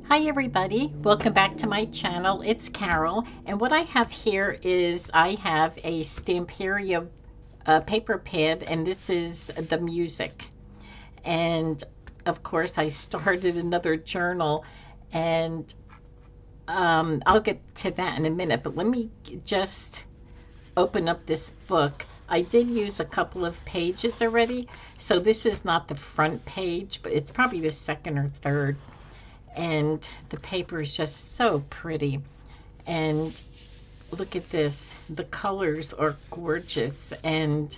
Hi everybody, welcome back to my channel. It's Carol, and what I have here is I have a Stamperia paper pad, and this is the music. And of course I started another journal, and I'll get to that in a minute, but let me just open up this book. I did use a couple of pages already, so this is not the front page, but it's probably the second or third. And the paper is just so pretty. And look at this, the colors are gorgeous. And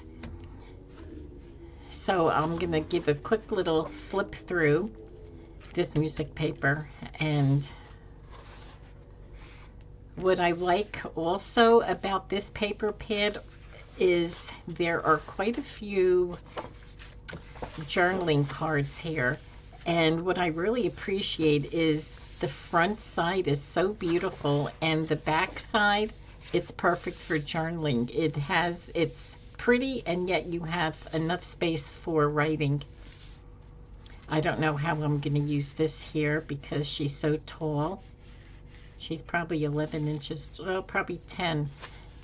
so I'm gonna give a quick little flip through this music paper. And what I like also about this paper pad is there are quite a few journaling cards here. And what I really appreciate is the front side is so beautiful, and the back side, it's perfect for journaling. It's pretty, and yet you have enough space for writing. I don't know how I'm going to use this here because she's so tall. She's probably 11 inches, well, probably 10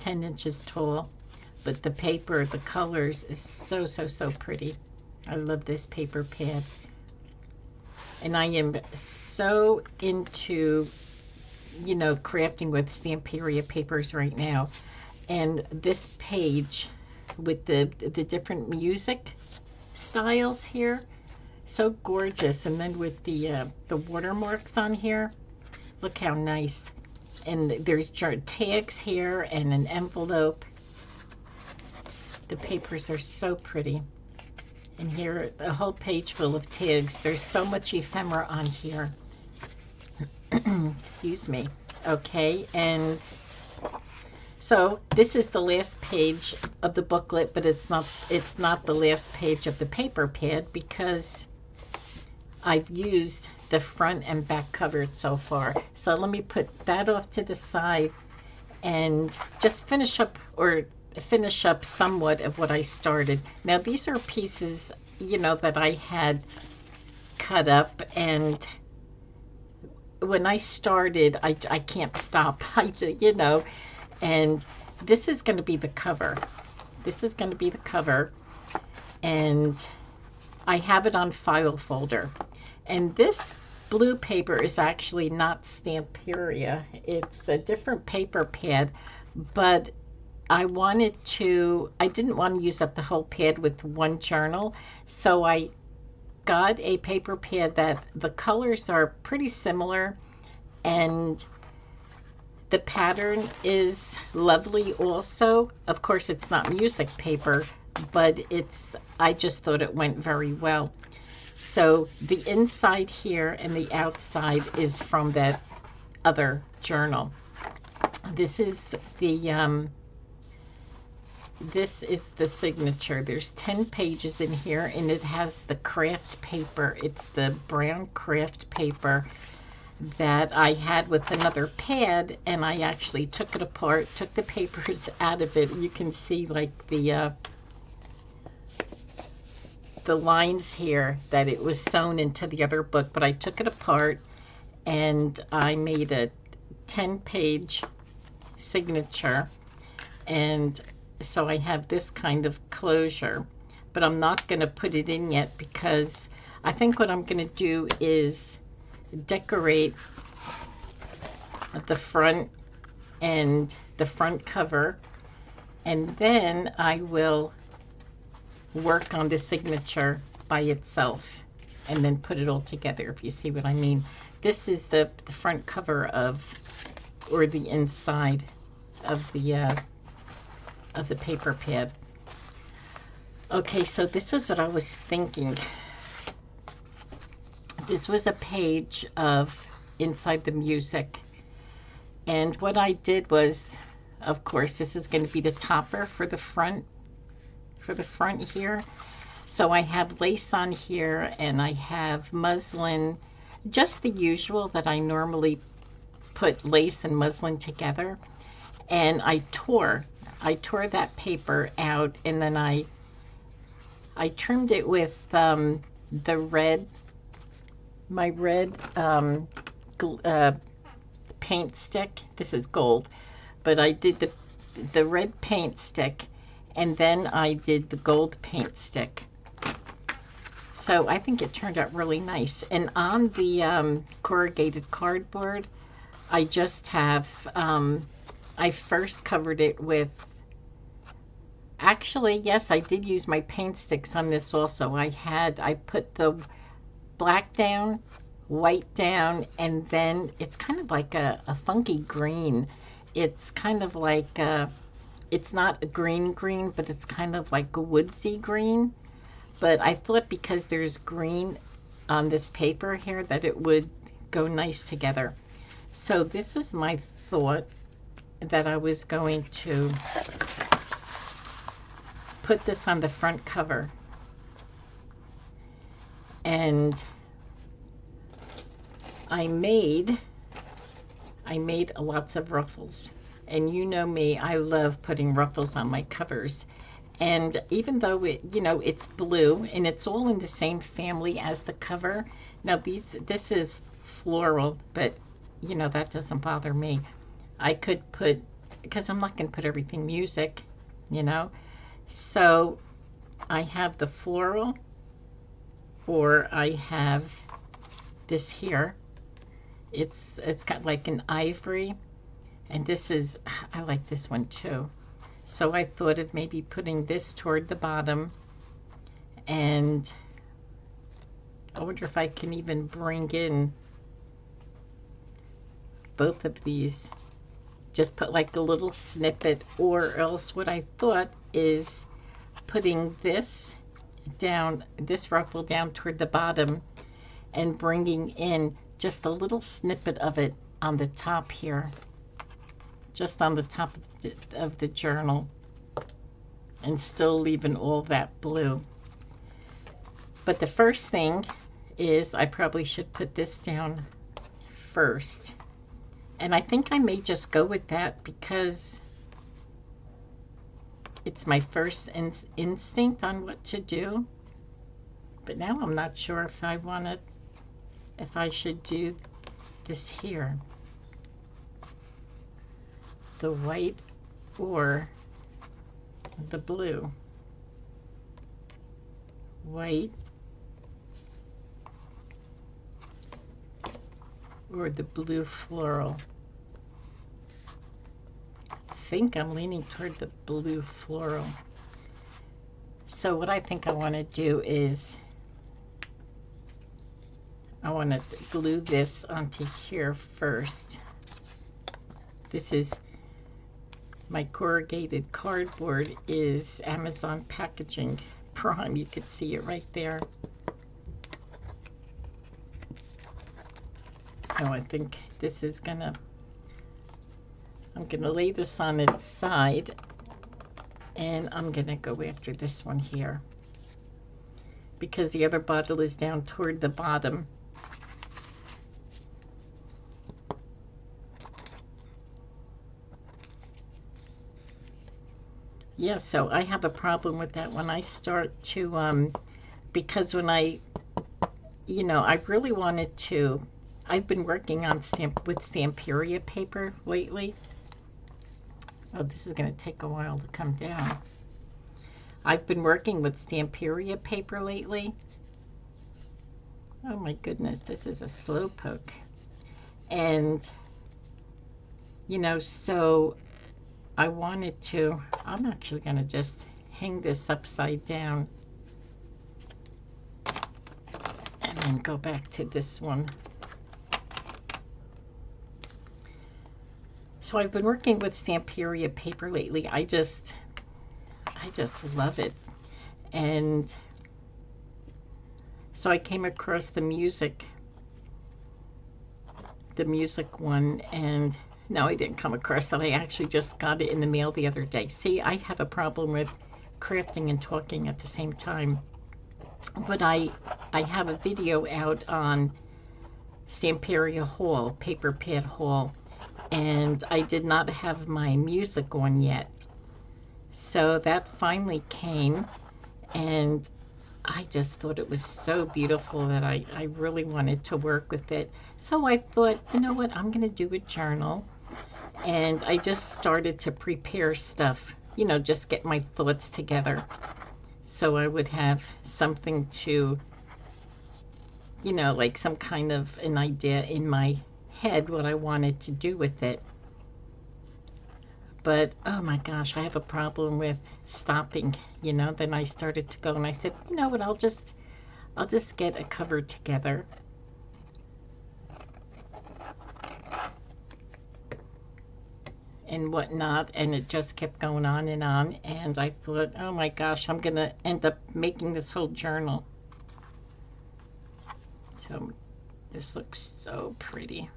inches tall. But the paper, the colors is so pretty. I love this paper pad. And I am so into, crafting with Stamperia papers right now. And this page with the different music styles here, so gorgeous. And then with the watermarks on here, look how nice. And there's tags here and an envelope. The papers are so pretty. And here, a whole page full of tags. There's so much ephemera on here. Excuse me. Okay, and so this is the last page of the booklet, but it's not the last page of the paper pad because I've used the front and back cover so far. So let me put that off to the side and just finish up somewhat of what I started. Now these are pieces, that I had cut up, and when I started, I can't stop. And this is going to be the cover. This is going to be the cover, and I have it on file folder. And this blue paper is actually not Stamperia. It's a different paper pad, but I didn't want to use up the whole pad with one journal, so I got a paper pad that the colors are pretty similar, and the pattern is lovely also. Of course, it's not music paper, but I just thought it went very well. So the inside here and the outside is from that other journal. This is the signature. There's 10 pages in here, and it has the craft paper. It's the brown craft paper that I had with another pad, and I actually took it apart, took the papers out of it. You can see like the lines here that it was sewn into the other book, but I took it apart and I made a 10-page signature, and so I have this kind of closure, but I'm not going to put it in yet because I think what I'm going to do is decorate the front and the front cover, and then I will work on the signature by itself and then put it all together, if you see what I mean. This is the front cover or the inside of the paper pad. Okay, so this is what I was thinking. This was a page of inside the music, and what I did was, of course, this is going to be the topper for the front here. So I have lace on here, and I have muslin, just the usual that I normally put lace and muslin together. And I tore that paper out, and then I trimmed it with my red paint stick. This is gold, but I did the red paint stick, and then I did the gold paint stick. So I think it turned out really nice. And on the corrugated cardboard, I just have, I first covered it with, actually, yes, I did use my paint sticks on this also. I put the black down, white down, and then it's kind of like a funky green. It's kind of like, it's not a green, but it's kind of like a woodsy green. But I thought because there's green on this paper here that it would go nice together. So this is my thought, that I was going to put this on the front cover. And I made lots of ruffles. And you know me, I love putting ruffles on my covers. And even though it's blue and it's all in the same family as the cover. Now this is floral, but that doesn't bother me. I could put, because I'm not going to put everything music, So I have the floral, or I have this here. It's got like an ivory, and I like this one too. So I thought of maybe putting this toward the bottom, and I wonder if I can even bring in both of these. Just put like a little snippet, or else what I thought is putting this ruffle down toward the bottom and bringing in just a little snippet of it on the top here. Just on the top of the journal, and still leaving all that blue. But the first thing is I probably should put this down first. And I think I may just go with that because it's my first instinct on what to do. But now I'm not sure if I should do this here. The white or the blue. White or the blue floral. I think I'm leaning toward the blue floral. So what I think I want to do is I want to glue this onto here first. This is my corrugated cardboard, is Amazon Packaging Prime. You could see it right there. Oh, I think this is I'm gonna lay this on its side, and I'm gonna go after this one here because the other bottle is down toward the bottom. Yeah, so I have a problem with that when I start to, because when I really wanted to, I've been working on with Stamperia paper lately. Oh, this is going to take a while to come down. I've been working with Stamperia paper lately. Oh my goodness, this is a slow poke. And, so I wanted to, I'm actually going to just hang this upside down and then go back to this one. So I've been working with Stamperia paper lately. I just love it. And so I came across the music one, and no, I didn't come across it. I actually just got it in the mail the other day. See, I have a problem with crafting and talking at the same time. But I have a video out on Stamperia haul, paper pad haul, and I did not have my music on yet. So that finally came, and I just thought it was so beautiful that I really wanted to work with it. So I thought, you know what, I'm going to do a journal. And I just started to prepare stuff, you know, just get my thoughts together. So I would have something to, you know, like some kind of an idea in my head what I wanted to do with it. But oh my gosh, I have a problem with stopping, you know. Then I started to go and I said, you know what, I'll just get a cover together. And whatnot, and it just kept going on, and I thought, oh my gosh, I'm gonna end up making this whole journal. So this looks so pretty.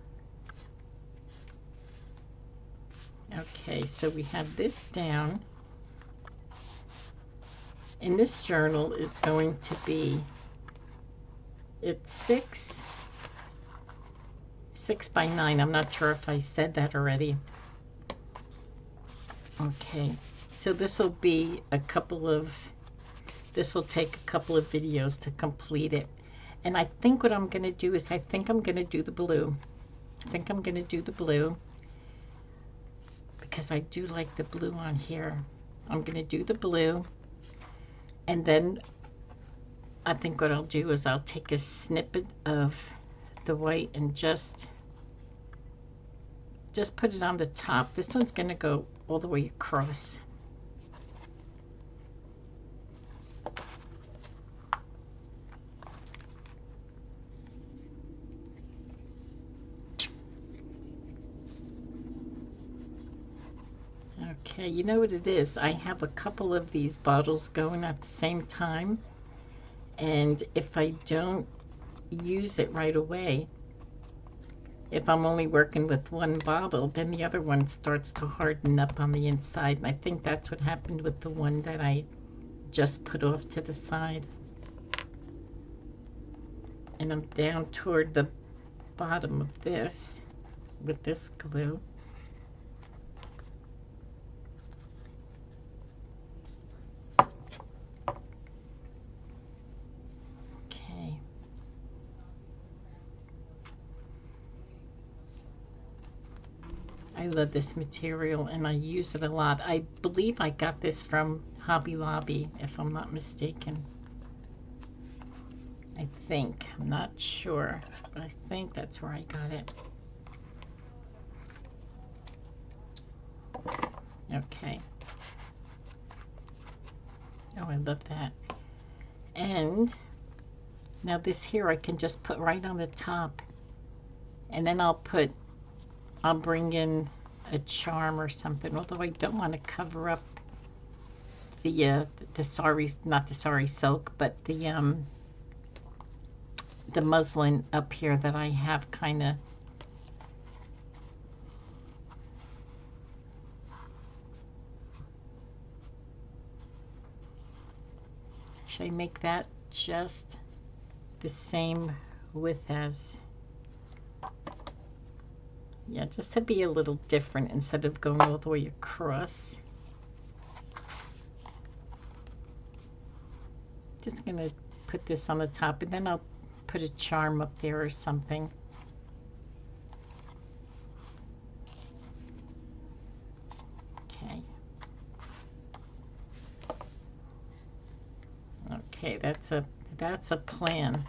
Okay, so we have this down, and this journal is going to be, it's 6 by 9. I'm not sure if I said that already. Okay, so this will be this will take a couple of videos to complete it. And I think what I'm going to do is I think I'm going to do the blue. I think I'm going to do the blue because I do like the blue on here. I'm going to do the blue, and then I think what I'll do is I'll take a snippet of the white and just put it on the top. This one's going to go all the way across. Okay, you know what it is? I have a couple of these bottles going at the same time, and if I don't use it right away, if I'm only working with one bottle, then the other one starts to harden up on the inside. And I think that's what happened with the one that I just put off to the side. And I'm down toward the bottom of this with this glue. Okay. I love this material and I use it a lot. I believe I got this from Hobby Lobby, if I'm not mistaken. I think. I'm not sure, but I think that's where I got it. Okay. Oh, I love that. And now this here I can just put right on the top. And then I'll bring in a charm or something, although I don't want to cover up the sari, not the sari silk, but the muslin up here that I have kind of. Should I make that just the same width as, yeah, just to be a little different instead of going all the way across. Just gonna put this on the top, and then I'll put a charm up there or something. Okay. Okay, that's a plan.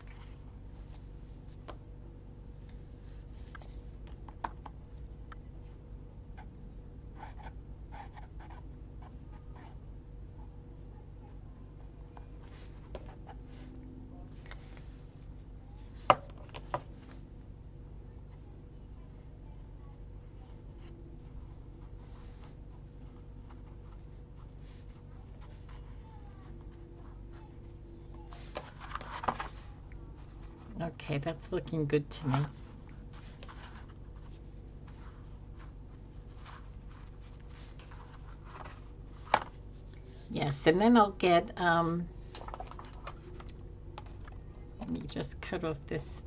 Okay, that's looking good to me. Yes, and then I'll get, let me just cut off this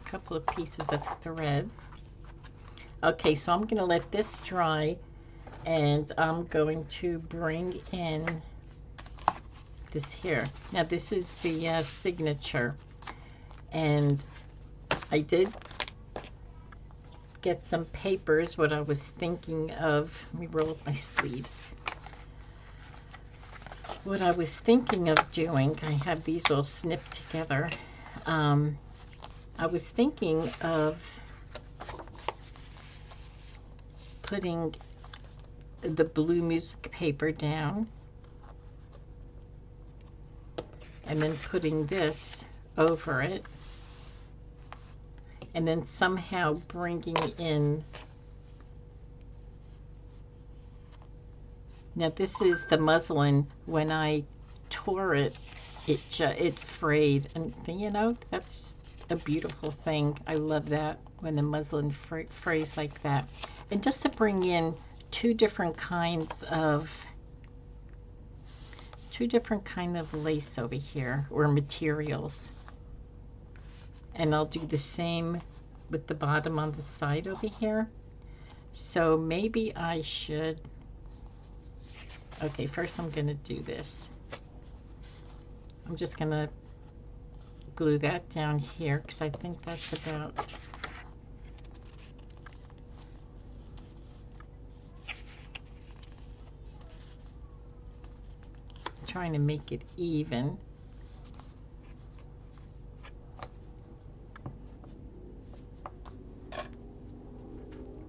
couple of pieces of thread. Okay, so I'm going to let this dry, and I'm going to bring in this here. Now this is the signature, and I did get some papers. What I was thinking of, let me roll up my sleeves. What I was thinking of doing, I have these all snipped together. I was thinking of putting the blue music paper down and then putting this over it, and then somehow bringing in, now this is the muslin. When I tore it, it frayed, and you know, that's a beautiful thing. I love that when the muslin frays like that. And just to bring in two different kinds of lace over here, or materials. And I'll do the same with the bottom on the side over here. So maybe I should, okay, first I'm gonna do this. I'm just gonna glue that down here because I think that's about, trying to make it even.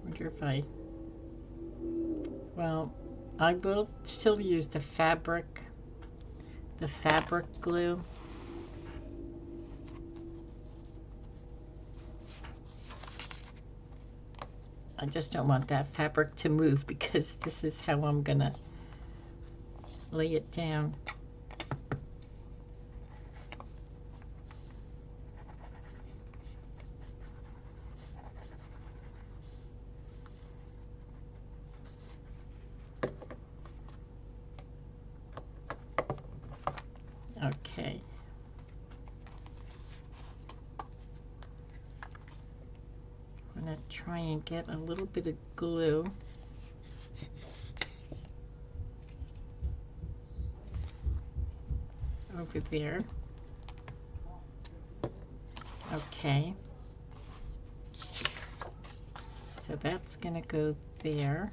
Wonder if well, I will still use the fabric glue. I just don't want that fabric to move because this is how I'm gonna lay it down. Okay. I'm gonna try and get a little bit of glue. Over there. Okay. So that's gonna go there.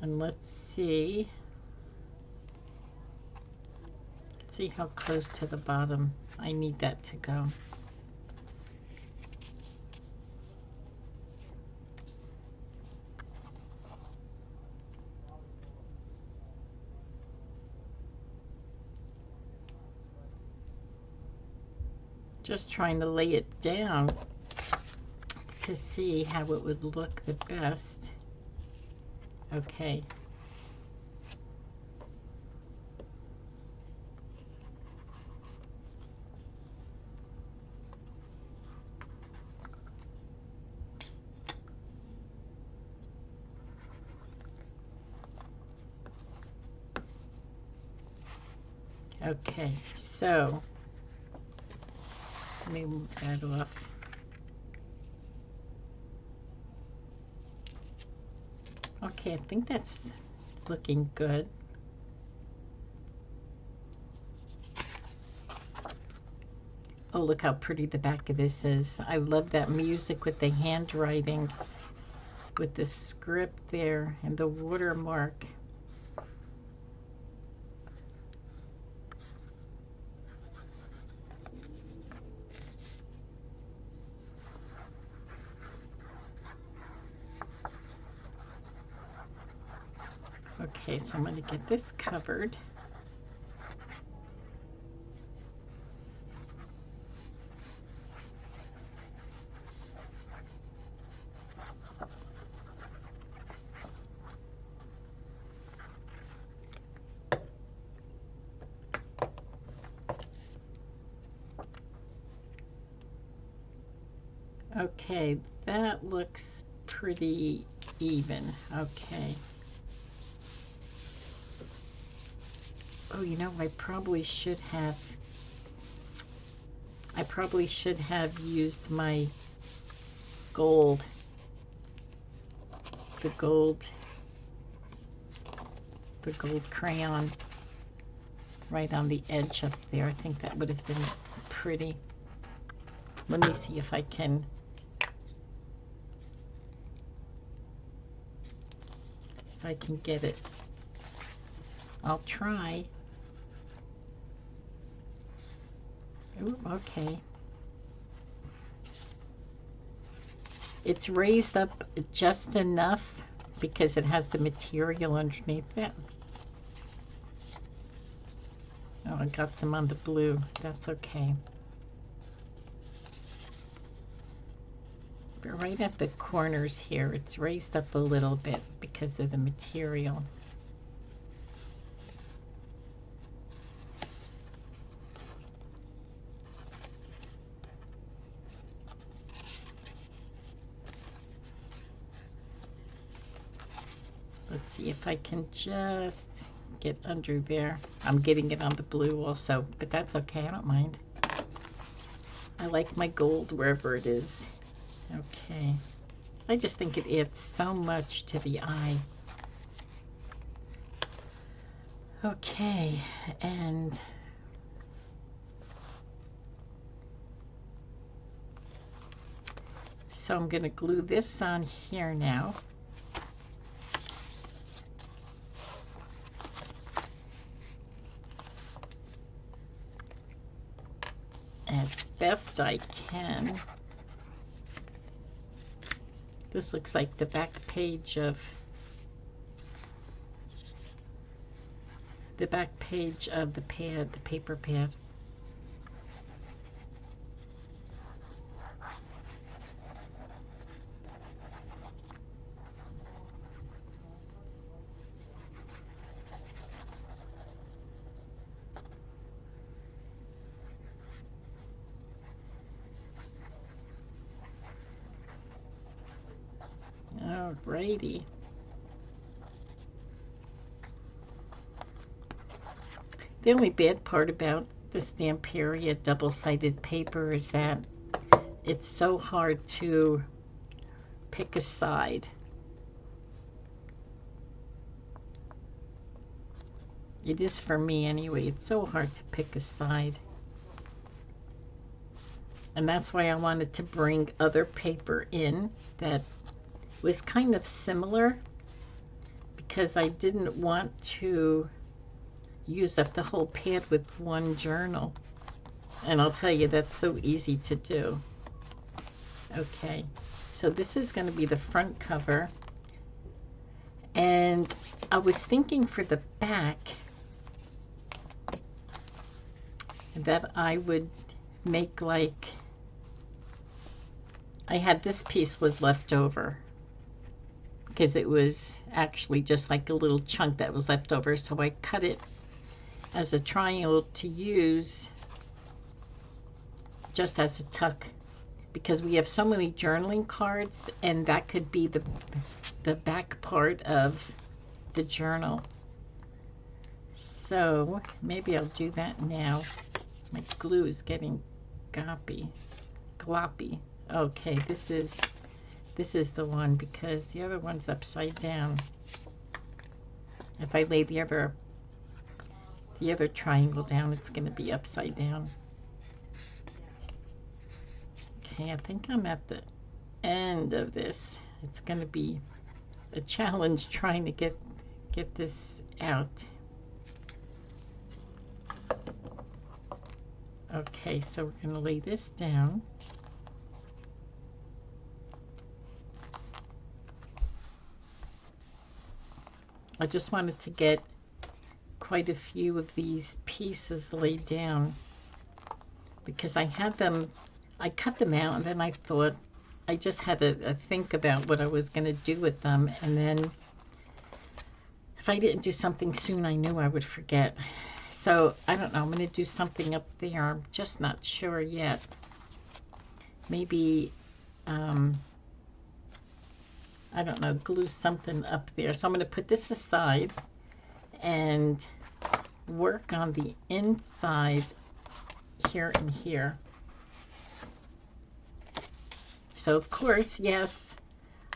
And let's see how close to the bottom I need that to go. Just trying to lay it down to see how it would look the best. Okay. Okay, so let me move that off. Okay, I think that's looking good. Oh, look how pretty the back of this is. I love that music with the handwriting, with the script there and the watermark. Okay, so I'm going to get this covered. Okay, that looks pretty even. Okay. Oh, you know, I probably should have used my the gold the gold crayon right on the edge up there. I think that would have been pretty. Let me see if I can get it. I'll try. Ooh, okay. It's raised up just enough because it has the material underneath it. Oh, I got some on the blue. That's okay. But right at the corners here, it's raised up a little bit because of the material. Let's see if I can just get under there. I'm getting it on the blue also, but that's okay. I don't mind. I like my gold wherever it is. Okay. I just think it adds so much to the eye. Okay, and so I'm going to glue this on here now. As best I can. This looks like the back page of the pad, the paper pad. Alrighty. The only bad part about the Stamperia double-sided paper is that it's so hard to pick a side. It is for me anyway. It's so hard to pick a side. And that's why I wanted to bring other paper in that was kind of similar, because I didn't want to use up the whole pad with one journal. And I'll tell you, that's so easy to do. Okay, so this is going to be the front cover. And I was thinking for the back that I would make like, I had this piece was left over because it was actually just like a little chunk that was left over, so I cut it as a triangle to use just as a tuck, because we have so many journaling cards and that could be the back part of the journal. So maybe I'll do that now. My glue is getting gloppy. Okay, this is the one, because the other one's upside down. If I lay the other triangle down, it's going to be upside down. Okay, I think I'm at the end of this. It's going to be a challenge trying to get this out. Okay, so we're going to lay this down. I just wanted to get quite a few of these pieces laid down because I had them, I cut them out, and then I thought I just had to think about what I was going to do with them, and then if I didn't do something soon, I knew I would forget. So I don't know, I'm going to do something up there. I'm just not sure yet. Maybe I don't know, glue something up there. So I'm going to put this aside and work on the inside here and here. So of course, yes,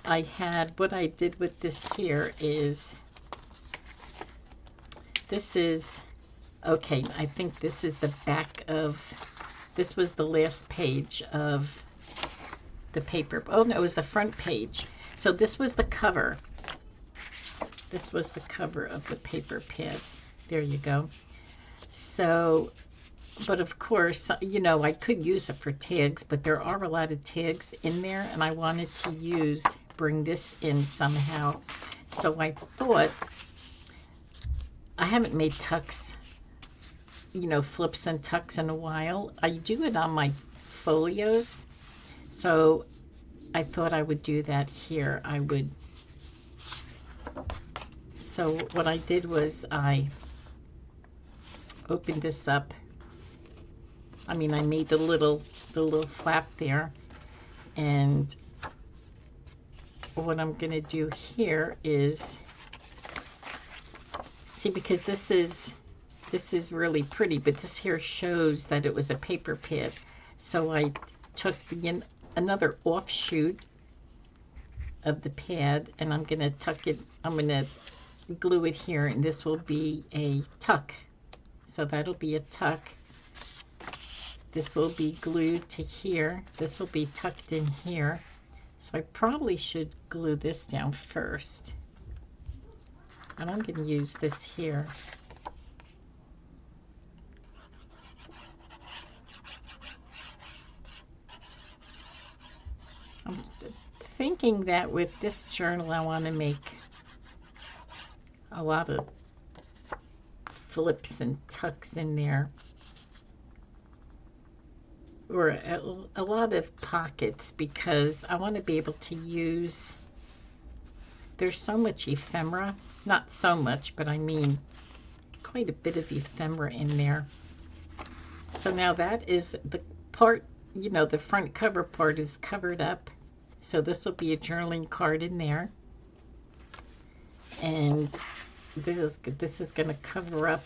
I had, what I did with this here is This is, okay, I think this is the back of, this was the last page of the paper. Oh no, it was the front page. So this was the cover. This was the cover of the paper pad. There you go. So, but of course, you know, I could use it for tags, but there are a lot of tags in there, and I wanted to bring this in somehow. So I thought, I haven't made tucks, you know, flips and tucks in a while. I do it on my folios, so I thought I would do that here. So what I did was I opened this up. I mean, I made the little flap there, and what I'm gonna do here is, see, because this is really pretty, but this here shows that it was a paper pad. So I took another offshoot of the pad, and I'm gonna tuck it, I'm gonna glue it here, and this will be a tuck. So that'll be a tuck. This will be glued to here. This will be tucked in here. So I probably should glue this down first. And I'm going to use this here. I'm thinking that with this journal I want to make a lot of flips and tucks in there, or a lot of pockets, because I want to be able to use, there's so much ephemera, not so much, but I mean quite a bit of ephemera in there. So now that is the part, you know, the front cover part is covered up. So this will be a journaling card in there. And this is going to cover up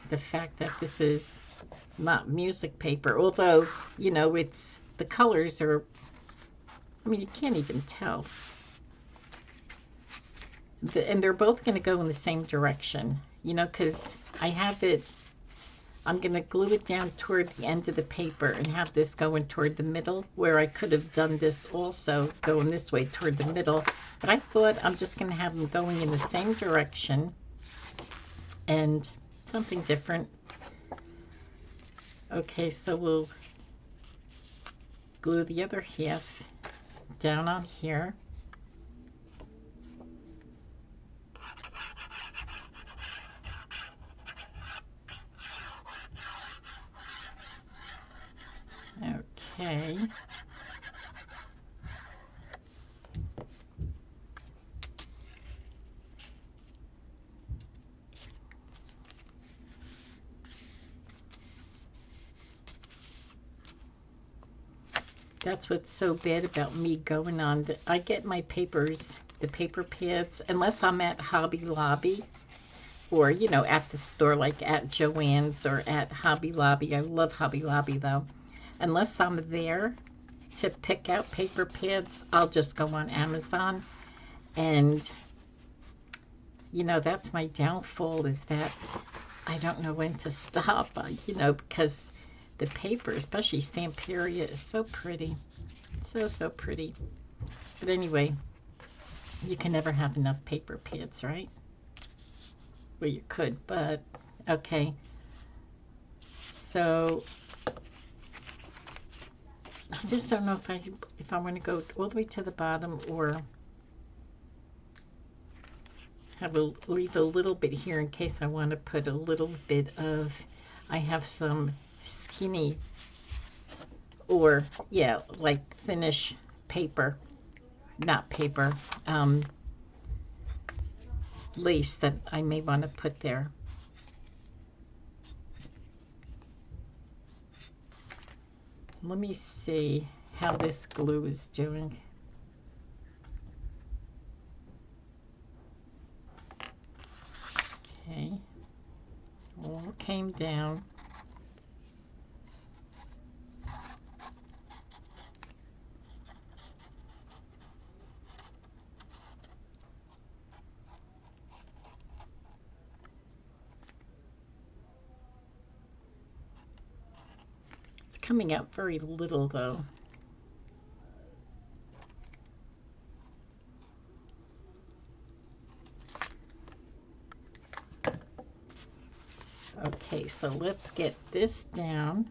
the fact that this is not music paper, although, you know, it's, the colors are, I mean, you can't even tell. And they're both going to go in the same direction, you know, because I have it, I'm going to glue it down toward the end of the paper and have this going toward the middle, where I could have done this also going this way toward the middle. But I thought I'm just going to have them going in the same direction and something different. Okay, so we'll glue the other half down on here. Okay. That's what's so bad about me going on. I get my papers, the paper pads, unless I'm at Hobby Lobby, or, you know, at the store, like at Joann's or at Hobby Lobby. I love Hobby Lobby, though. Unless I'm there to pick out paper pads, I'll just go on Amazon. And, you know, that's my downfall, is that I don't know when to stop, you know, because the paper, especially Stamperia, is so pretty. So pretty. But anyway, you can never have enough paper pads, right? Well, you could, but okay. So I just don't know if I want to go all the way to the bottom, or leave a little bit here in case I want to put a little bit of, I have some skinny, or yeah, like thinnish paper, not paper, lace that I may want to put there. Let me see how this glue is doing. Okay, all came down. coming out very little though. Okay, so let's get this down.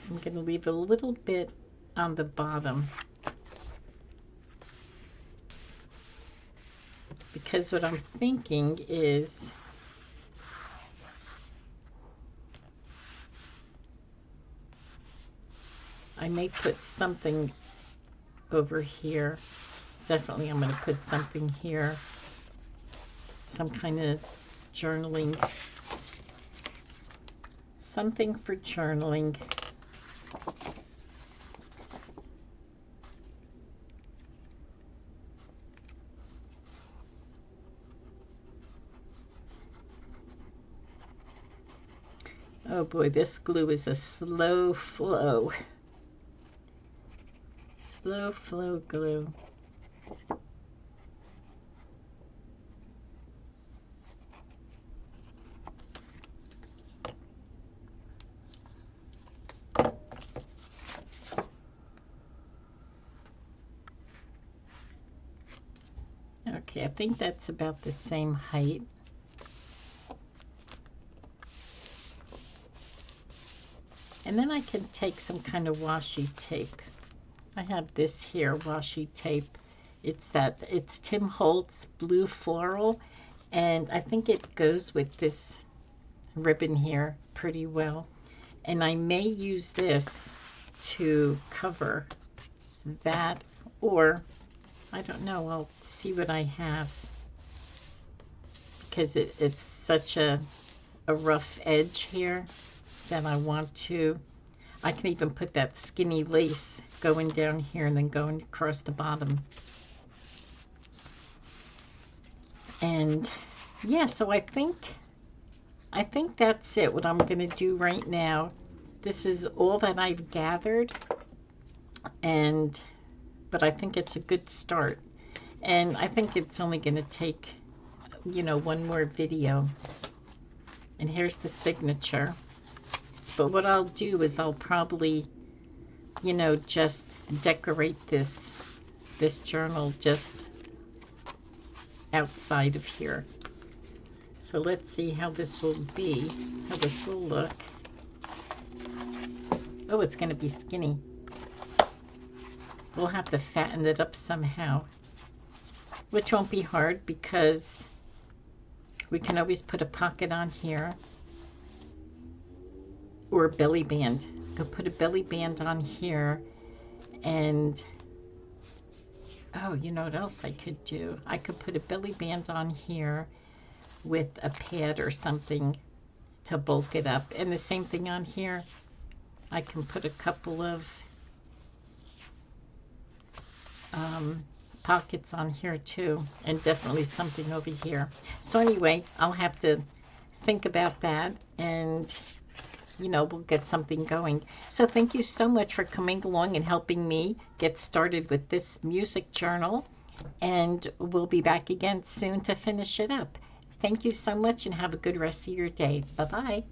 I'm going to leave a little bit on the bottom because what I'm thinking is I may put something over here. Definitely I'm going to put something here. Some kind of journaling. Something for journaling. Oh boy, this glue is a slow flow. Slow flow glue. Okay, I think that's about the same height. And then I can take some kind of washi tape. I have this here, washi tape. It's Tim Holtz Blue Floral, and I think it goes with this ribbon here pretty well. And I may use this to cover that, or I don't know, I'll see what I have, because it's such a rough edge here that I want to. I can even put that skinny lace going down here and then going across the bottom. And yeah, so I think that's it, what I'm going to do right now. This is all that I've gathered, but I think it's a good start. And I think it's only going to take, one more video. And here's the signature. But what I'll do is I'll probably, just decorate this journal just outside of here. So let's see how this will be, how this will look. Oh, it's going to be skinny. We'll have to fatten it up somehow, which won't be hard because we can always put a pocket on here. Or a belly band. Could put a belly band on here, and oh, you know what else I could do? I could put a belly band on here with a pad or something to bulk it up, and the same thing on here. I can put a couple of pockets on here too, and definitely something over here. So anyway, I'll have to think about that, and we'll get something going. So thank you so much for coming along and helping me get started with this music journal. And we'll be back again soon to finish it up. Thank you so much and have a good rest of your day. Bye-bye.